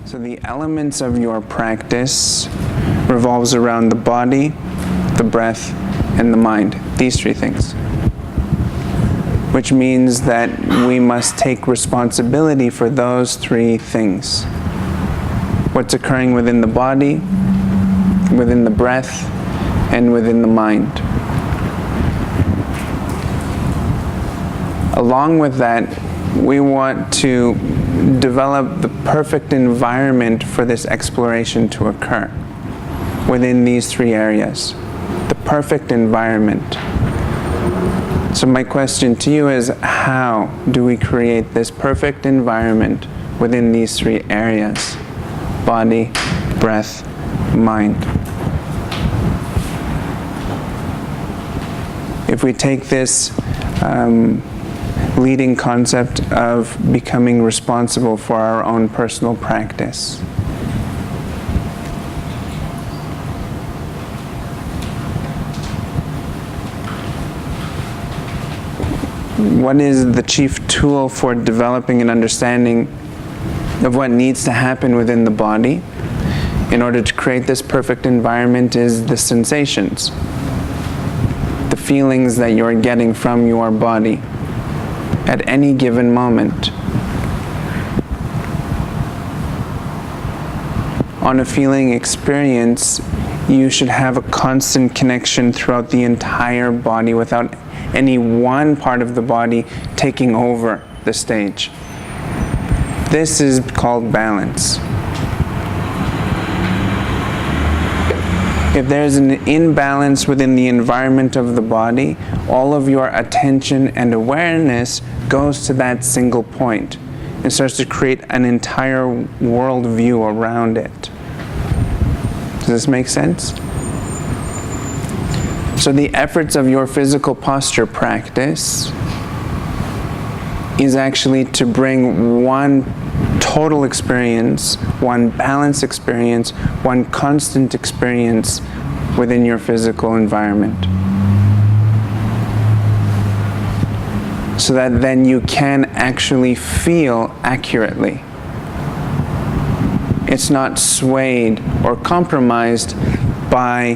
So the elements of your practice revolves around the body, the breath, and the mind. These three things. Which means that we must take responsibility for those three things. What's occurring within the body, within the breath, and within the mind. Along with that, we want to develop the perfect environment for this exploration to occur within these three areas. The perfect environment. So my question to you is, how do we create this perfect environment within these three areas? Body, breath, mind. If we take this leading concept of becoming responsible for our own personal practice. What is the chief tool for developing an understanding of what needs to happen within the body in order to create this perfect environment is the sensations, the feelings that you're getting from your body at any given moment. On a feeling experience, you should have a constant connection throughout the entire body without any one part of the body taking over the stage. This is called balance. If there's an imbalance within the environment of the body, all of your attention and awareness goes to that single point and starts to create an entire world view around it. Does this make sense? So the efforts of your physical posture practice is actually to bring one total experience, one balanced experience, one constant experience within your physical environment. So that then you can actually feel accurately. It's not swayed or compromised by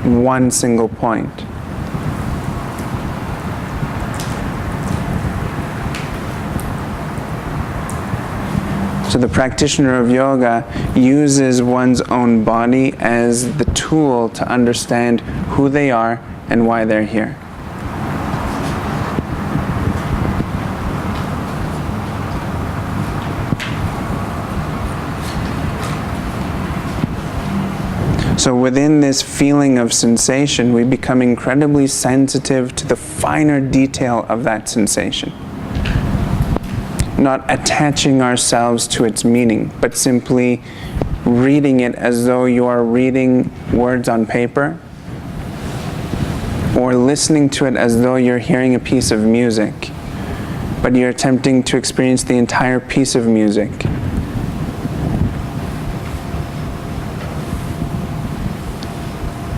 one single point. So the practitioner of yoga uses one's own body as the tool to understand who they are and why they're here. So within this feeling of sensation, we become incredibly sensitive to the finer detail of that sensation. Not attaching ourselves to its meaning, but simply reading it as though you are reading words on paper, or listening to it as though you're hearing a piece of music, but you're attempting to experience the entire piece of music.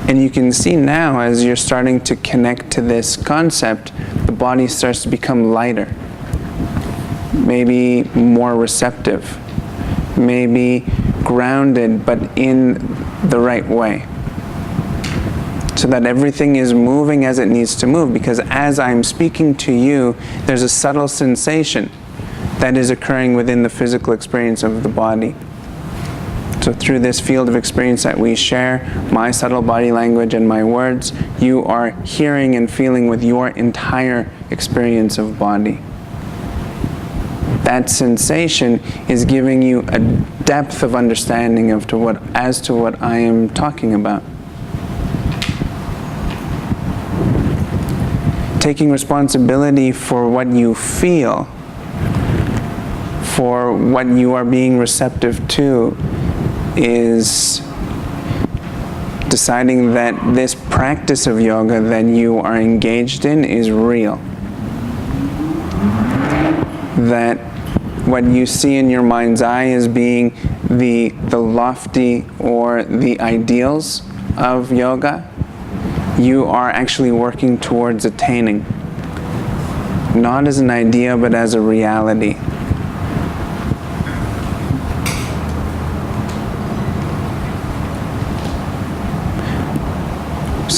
And you can see now, as you're starting to connect to this concept, the body starts to become lighter, maybe more receptive, maybe grounded, but in the right way. So that everything is moving as it needs to move, because as I'm speaking to you, there's a subtle sensation that is occurring within the physical experience of the body. So through this field of experience that we share, my subtle body language and my words, you are hearing and feeling with your entire experience of body. That sensation is giving you a depth of understanding as to what I am talking about. Taking responsibility for what you feel, for what you are being receptive to, is deciding that this practice of yoga that you are engaged in is real. That what you see in your mind's eye as being the lofty or the ideals of yoga, you are actually working towards attaining. Not as an idea, but as a reality.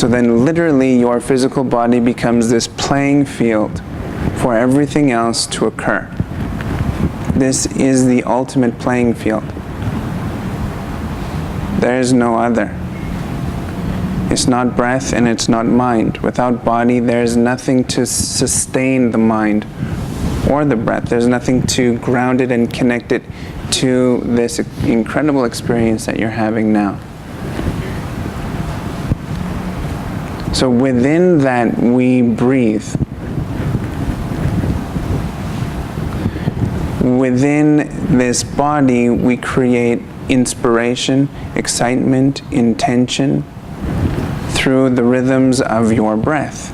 So then literally your physical body becomes this playing field for everything else to occur. This is the ultimate playing field. There is no other. It's not breath and it's not mind. Without body, there's nothing to sustain the mind or the breath. There's nothing to ground it and connect it to this incredible experience that you're having now. So within that, we breathe. Within this body, we create inspiration, excitement, intention through the rhythms of your breath.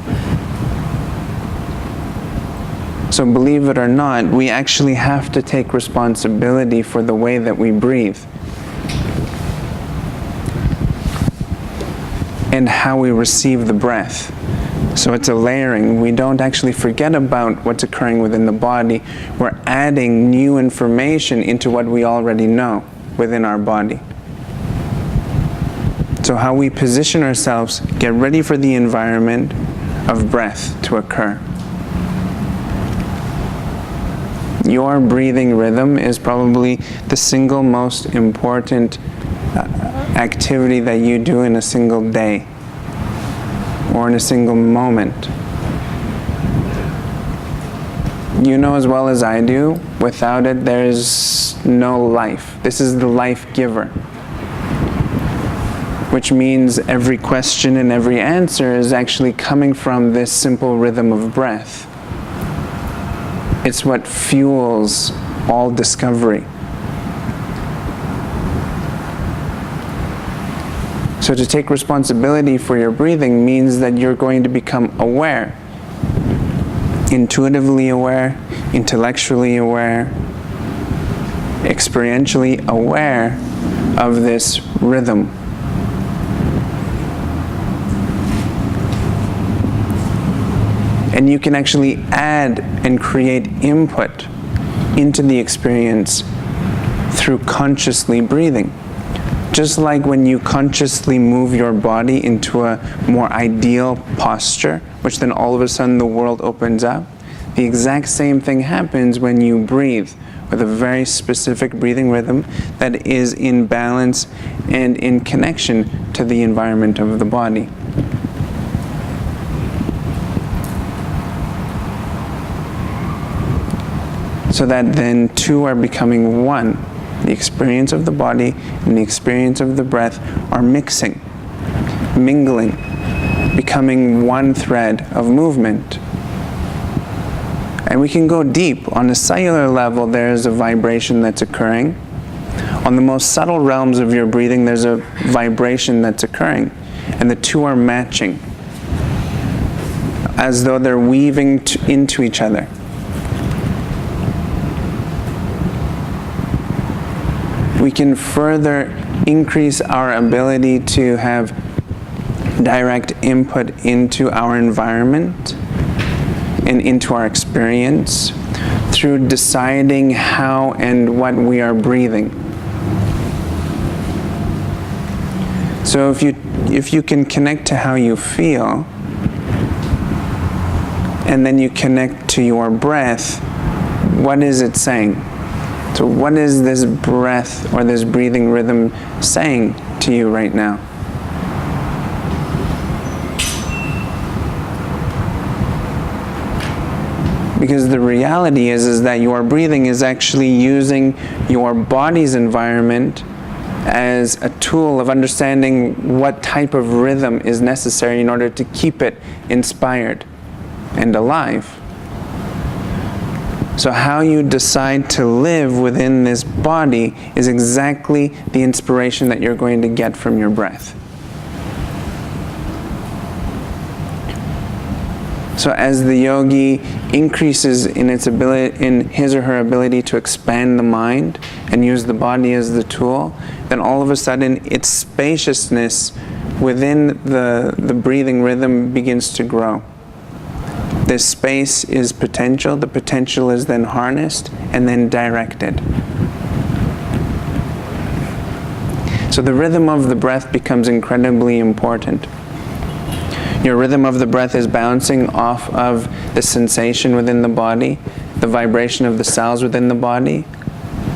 So believe it or not, we actually have to take responsibility for the way that we breathe and how we receive the breath. So it's a layering. We don't actually forget about what's occurring within the body. We're adding new information into what we already know within our body. So how we position ourselves, get ready for the environment of breath to occur. Your breathing rhythm is probably the single most important activity that you do in a single day or in a single moment. You know as well as I do, without it there is no life. This is the life giver, which means every question and every answer is actually coming from this simple rhythm of breath. It's what fuels all discovery. So to take responsibility for your breathing means that you're going to become aware, intuitively aware, intellectually aware, experientially aware of this rhythm. And you can actually add and create input into the experience through consciously breathing. Just like when you consciously move your body into a more ideal posture, which then all of a sudden the world opens up, the exact same thing happens when you breathe with a very specific breathing rhythm that is in balance and in connection to the environment of the body. So that then two are becoming one. The experience of the body and the experience of the breath are mixing, mingling, becoming one thread of movement. And we can go deep. On a cellular level, there's a vibration that's occurring. On the most subtle realms of your breathing, there's a vibration that's occurring. And the two are matching, as though they're weaving into each other. We can further increase our ability to have direct input into our environment and into our experience through deciding how and what we are breathing. So if you can connect to how you feel, and then you connect to your breath, what is it saying? So what is this breath or this breathing rhythm saying to you right now? Because the reality is that your breathing is actually using your body's environment as a tool of understanding what type of rhythm is necessary in order to keep it inspired and alive. So how you decide to live within this body is exactly the inspiration that you're going to get from your breath. So as the yogi increases in his or her ability to expand the mind and use the body as the tool, then all of a sudden its spaciousness within the breathing rhythm begins to grow. This space is potential. The potential is then harnessed and then directed. So the rhythm of the breath becomes incredibly important. Your rhythm of the breath is bouncing off of the sensation within the body, the vibration of the cells within the body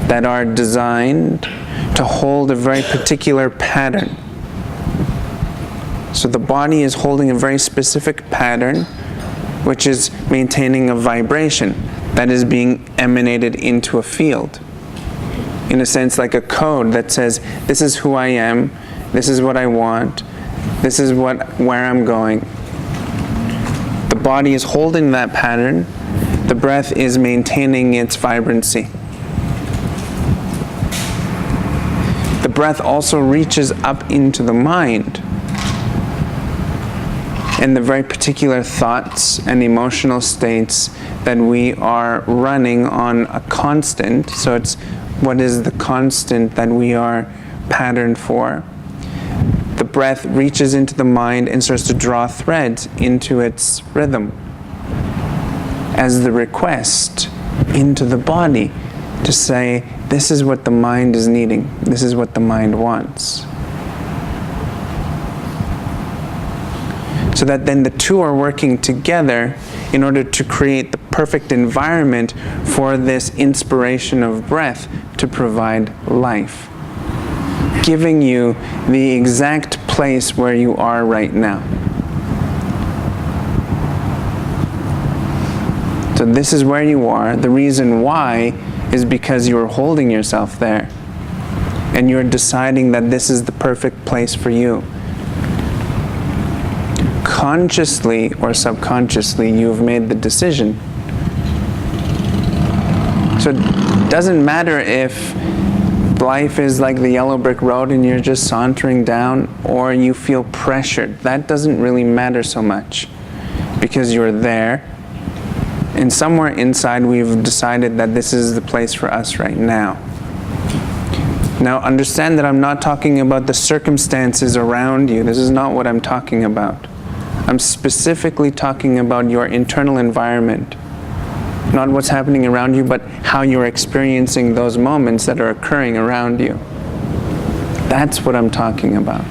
that are designed to hold a very particular pattern. So the body is holding a very specific pattern, which is maintaining a vibration that is being emanated into a field. In a sense, like a code that says, this is who I am, this is what I want, this is where I'm going. The body is holding that pattern. The breath is maintaining its vibrancy. The breath also reaches up into the mind, and the very particular thoughts and emotional states that we are running on a constant. So it's what is the constant that we are patterned for. The breath reaches into the mind and starts to draw threads into its rhythm as the request into the body to say, this is what the mind is needing, this is what the mind wants. So that then the two are working together in order to create the perfect environment for this inspiration of breath to provide life, giving you the exact place where you are right now. So this is where you are. The reason why is because you are holding yourself there, and you're deciding that this is the perfect place for you. Consciously or subconsciously, you've made the decision. So it doesn't matter if life is like the yellow brick road and you're just sauntering down, or you feel pressured. That doesn't really matter so much, because you're there, and somewhere inside we've decided that this is the place for us right now. Now understand that I'm not talking about the circumstances around you. This is not what I'm talking about. I'm specifically talking about your internal environment. Not what's happening around you, but how you're experiencing those moments that are occurring around you. That's what I'm talking about.